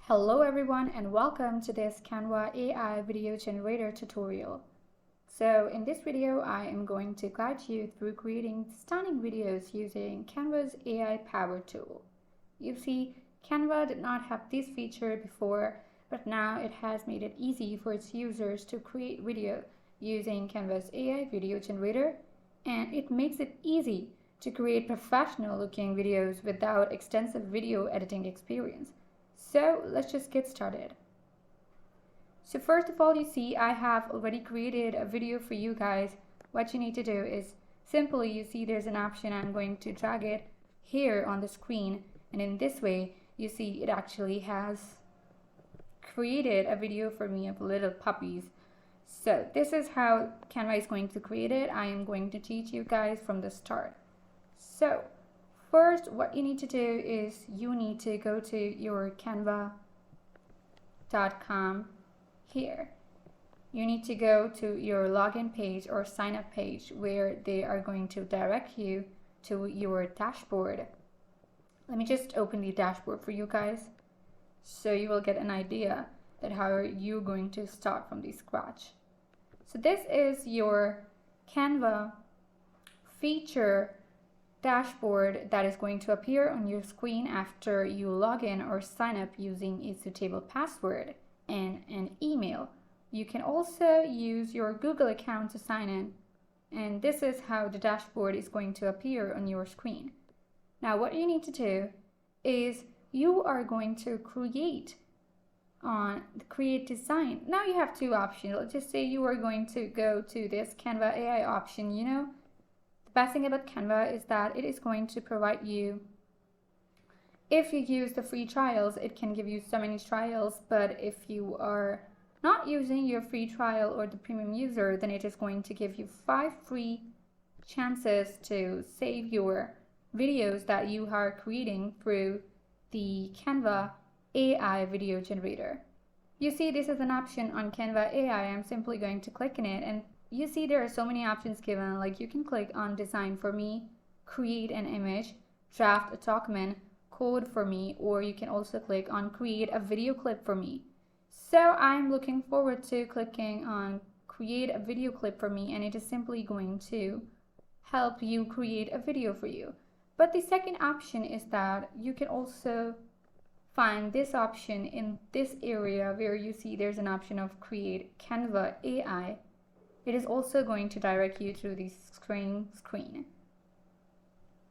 Hello everyone and welcome to this Canva AI video generator tutorial. So in this video I am going to guide you through creating stunning videos using Canva's AI power tool. You see, Canva did not have this feature before, but now it has made it easy for its users to create video using Canva's AI video generator, and it makes it easy to create professional looking videos without extensive video editing experience. So let's just get started. So first of all, you see I have already created a video for you guys. What you need to do is simply, you see there's an option. I'm going to drag it here on the screen, and in this way you see it actually has created a video for me of little puppies. So this is how Canva is going to create it. I am going to teach you guys from the start. So first, what you need to do is you need to go to your canva.com here. You need to go to your login page or sign up page where they are going to direct you to your dashboard. Let me just open the dashboard for you guys so you will get an idea that how you're going to start from the scratch. So this is your Canva feature dashboard that is going to appear on your screen after you log in or sign up using a suitable password and an email. You can also use your Google account to sign in, and this is how the dashboard is going to appear on your screen. Now what you need to do is you are going to create design. Now you have two options. Let's just say you are going to go to this Canva AI option. The best thing about Canva is that it is going to provide you, if you use the free trials, it can give you so many trials, but if you are not using your free trial or the premium user, then it is going to give you 5 free chances to save your videos that you are creating through the Canva AI video generator. You see, this is an option on Canva AI. I'm simply going to click on it, and you see there are so many options given, like you can click on design for me, create an image, draft a document, code for me, or you can also click on create a video clip for me. So I'm looking forward to clicking on create a video clip for me, and it is simply going to help you create a video for you. But the second option is that you can also find this option in this area where you see there's an option of create Canva AI. It is also going to direct you to the screen.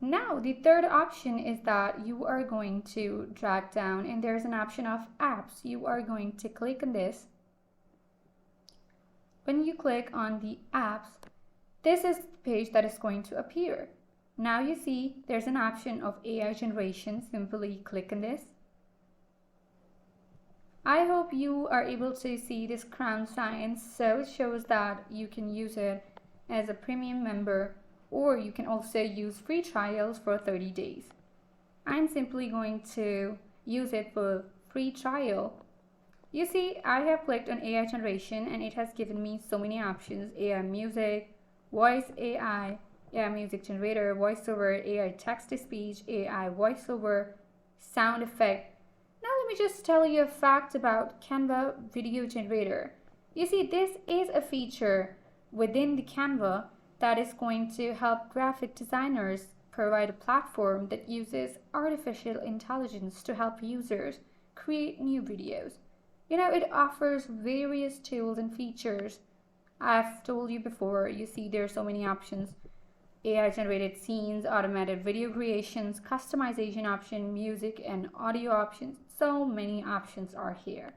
Now, the third option is that you are going to drag down, and there's an option of apps. You are going to click on this. When you click on the apps, this is the page that is going to appear. Now you see there's an option of AI generation. Simply click on this. I hope you are able to see this crown sign, so it shows that you can use it as a premium member, or you can also use free trials for 30 days. I'm simply going to use it for free trial. You see, I have clicked on AI generation, and it has given me so many options: AI music, voice AI, AI music generator, voiceover, AI text to speech, AI voiceover, sound effect. Now let me just tell you a fact about Canva video generator. You see, this is a feature within the Canva that is going to help graphic designers provide a platform that uses artificial intelligence to help users create new videos. It offers various tools and features. I've told you before, you see there are so many options: AI generated scenes, automated video creations, customization option, music and audio options. So many options are here.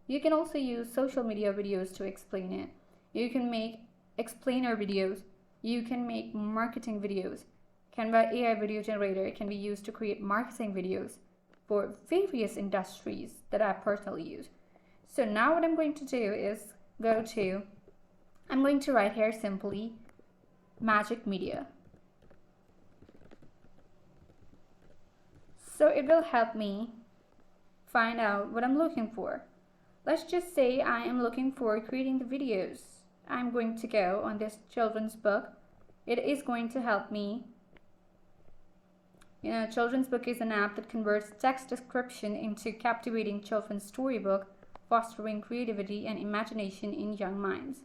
You can also use social media videos to explain it. You can make explainer videos. You can make marketing videos. Canva AI video generator can be used to create marketing videos for various industries that I personally use. So now what I'm going to do is I'm going to write here simply Magic Media. So it will help me find out what I'm looking for. Let's just say I am looking for creating the videos. I'm going to go on this children's book. It is going to help me Children's Book is an app that converts text description into captivating children's storybook, fostering creativity and imagination in young minds.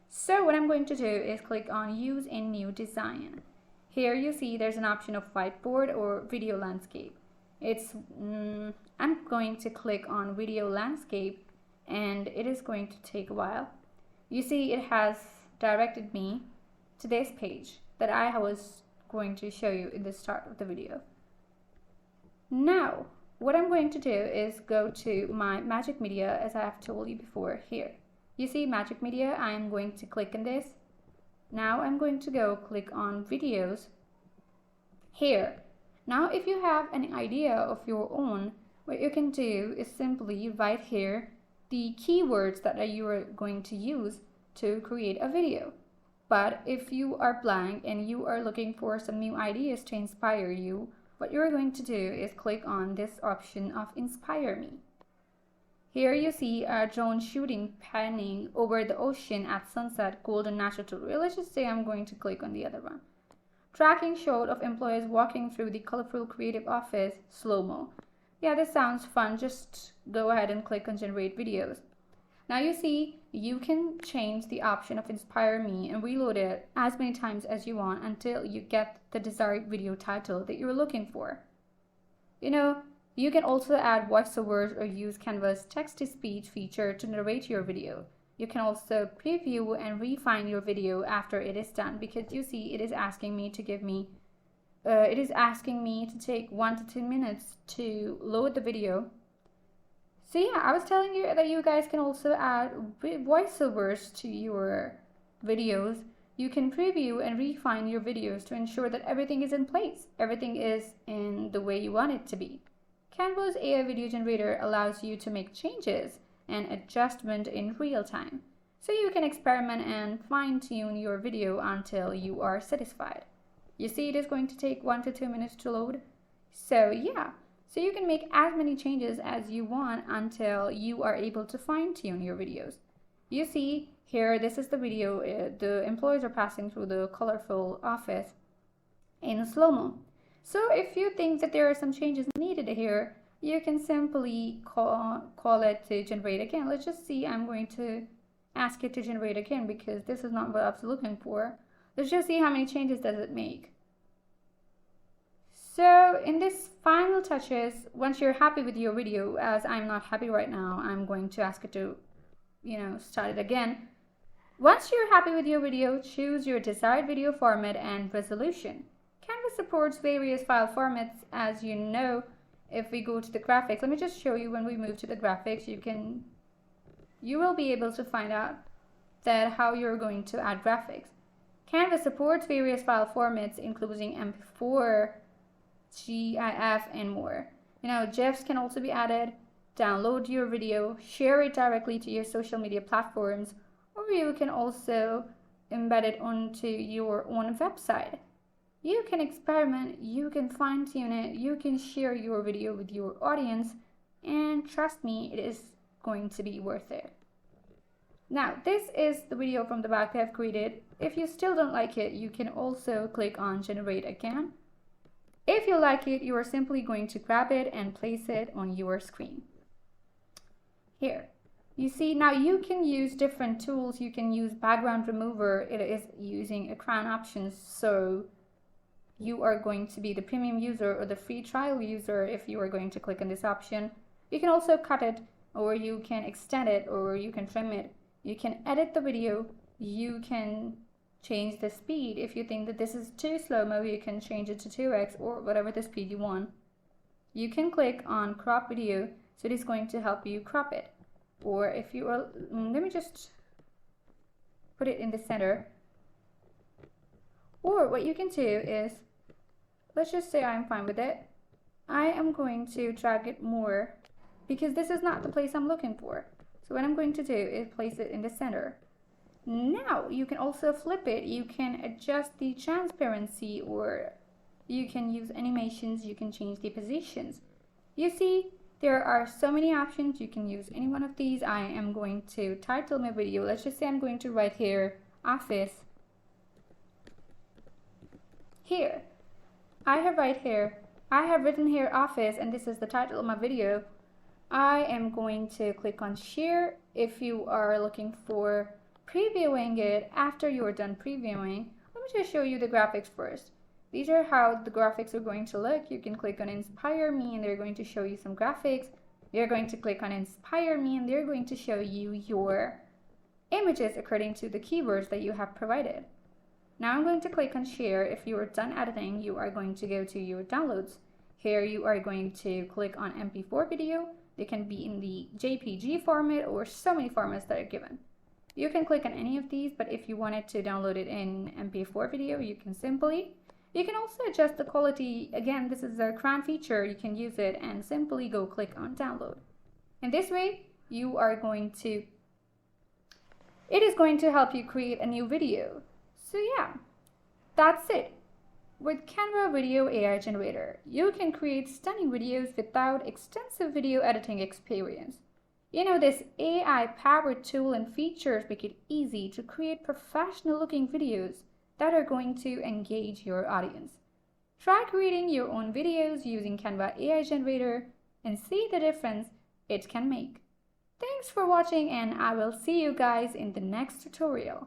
So what I'm going to do is click on Use in New Design. Here you see there's an option of whiteboard or video landscape. I'm going to click on video landscape, and it is going to take a while. You see it has directed me to this page that I was going to show you in the start of the video. Now what I'm going to do is go to my Magic Media, as I have told you before. Here you see Magic Media. I'm going to click on this. Now I'm going to go click on videos here. Now if you have an idea of your own, what you can do is simply write here the keywords that you are going to use to create a video. But if you are blank and you are looking for some new ideas to inspire you, what you're going to do is click on this option of Inspire Me. Here you see a drone shooting panning over the ocean at sunset, golden natural tutorial. Let's just say I'm going to click on the other one. Tracking shot of employees walking through the colorful creative office, slow-mo. Yeah, this sounds fun. Just go ahead and click on Generate Videos. Now you see you can change the option of Inspire Me and reload it as many times as you want until you get the desired video title that you're looking for. You can also add voiceovers or use Canva's text-to-speech feature to narrate your video. You can also preview and refine your video after it is done, because you see it is asking me to take 1 to 2 minutes to load the video. So yeah, I was telling you that you guys can also add voiceovers to your videos. You can preview and refine your videos to ensure that everything is in place. Everything is in the way you want it to be. Canva's AI video generator allows you to make changes and adjustment in real time, so you can experiment and fine-tune your video until you are satisfied. You see it is going to take 1 to 2 minutes to load. So yeah, so you can make as many changes as you want until you are able to fine-tune your videos. You see here, this is the video. The employees are passing through the colorful office in slow-mo. So if you think that there are some changes needed here, you can simply call it to generate again. Let's just see. I'm going to ask it to generate again because this is not what I was looking for. Let's just see how many changes does it make. So in this final touches, once you're happy with your video, as I'm not happy right now, I'm going to ask it to, start it again. Once you're happy with your video, choose your desired video format and resolution. Canva supports various file formats, as you know. If we go to the graphics, let me just show you. When we move to the graphics, you will be able to find out that how you're going to add graphics. Canva supports various file formats, including MP4, GIF, and more. GIFs can also be added. Download your video, share it directly to your social media platforms, or you can also embed it onto your own website. You can experiment, you can fine-tune it, you can share your video with your audience, and trust me, it is going to be worth it. Now, this is the video from the back that I've created. If you still don't like it, you can also click on Generate Again. If you like it, you are simply going to grab it and place it on your screen. Here. You see, now you can use different tools. You can use background remover. It is using a crown option, so you are going to be the premium user or the free trial user if you are going to click on this option. You can also cut it, or you can extend it, or you can trim it. You can edit the video. You can change the speed. If you think that this is too slow-mo, you can change it to 2x or whatever the speed you want. You can click on crop video, so it is going to help you crop it. Or if you are, let me just put it in the center. Or what you can do is, let's just say I'm fine with it. I am going to drag it more because this is not the place I'm looking for. So what I'm going to do is place it in the center. Now you can also flip it. You can adjust the transparency, or you can use animations. You can change the positions. You see, there are so many options. You can use any one of these. I am going to title my video. Let's just say I'm going to write here, office. Here, I have right here I have written here office and this is the title of my video. I am going to click on share. If you are looking for previewing it after you are done previewing, let me just show you the graphics first. These are how the graphics are going to look. You can click on inspire me and they're going to show you some graphics. You're going to click on inspire me and they're going to show you your images according to the keywords that you have provided. Now I'm going to click on share. If you are done editing, you are going to go to your downloads. Here you are going to click on MP4 video. They can be in the JPG format or so many formats that are given. You can click on any of these, but if you wanted to download it in MP4 video, you can also adjust the quality. Again, this is a crown feature. You can use it and simply go click on download. In this way, it is going to help you create a new video. So yeah, that's it. With Canva Video AI Generator, you can create stunning videos without extensive video editing experience. This AI-powered tool and features make it easy to create professional-looking videos that are going to engage your audience. Try creating your own videos using Canva AI Generator and see the difference it can make. Thanks for watching and I will see you guys in the next tutorial.